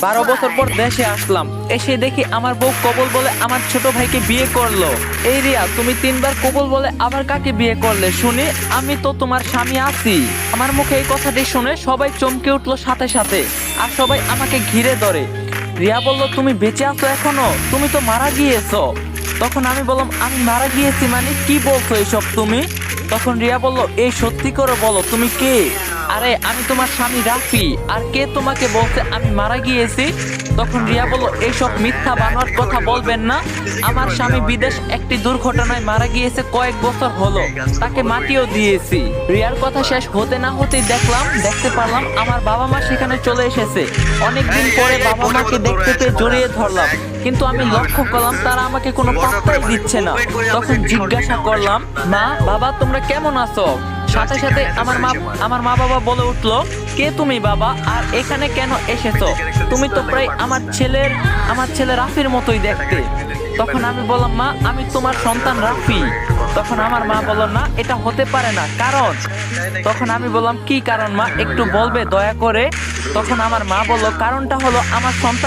12 বছর পর দেশে আসলাম, এসে দেখি আমার বউ কবুল বলে আমার ছোট ভাইকে বিয়ে করলো। এই রিয়া, তুমি 3বার কবুল বলে আবার কাকে বিয়ে করলে শুনি? আমি তো তোমার স্বামী আছি। আমার মুখে এই কথাটি শুনে সবাই চমকে উঠলো সাথে সাথে, আর সবাই আমাকে ঘিরে ধরে। রিয়া বলল, তুমি বেঁচে আছো এখনো? তুমি তো মারা গিয়েছো। তখন আমি বললাম, আমি মারা গিয়েছি মানে? কি বলছো এসব তুমি? তখন রিয়া বলল, এই সত্যি করে বলো তুমি কে? আরে আমি তোমার স্বামী রাফি। আর কে তোমাকে বলছে আমি মারা গিয়েছি? তখন রিয়া বলল, এইসব মিথ্যা বানোয়ার কথা বলবেন না। আমার স্বামী বিদেশ একটি দুর্ঘটনায় মারা গিয়েছে, কয়েক বছর হলো, তাকে মাটিও দিয়েছি। রিয়ার কথা শেষ হতে না হতেই দেখতে পারলাম আমার বাবা মা সেখানে চলে এসেছে। অনেকদিন পরে বাবা মাকে দেখতে পেয়ে জড়িয়ে ধরলাম, কিন্তু আমি লক্ষ্য করলাম তারা আমাকে কোনো পাত্তাই দিচ্ছে না। তখন জিজ্ঞাসা করলাম, মা বাবা তোমরা কেমন আছো? সাথে সাথে আমার মা বাবা বলে উঠলো, কে তুমি বাবা, আর এখানে কেন এসেছো? তুমি তো প্রায় আমার ছেলে রাফির মতোই দেখতে। তখন আমি বললাম, মা আমি তোমার সন্তান রাফি। তখন আমার মা বলল, না এটা হতে পারে না, কারণ? তখন আমি বললাম, কি কারণ মা, একটু বলবে দয়া করে? তখন আমার মা বলল, কারণটা হলো আমার সন্তান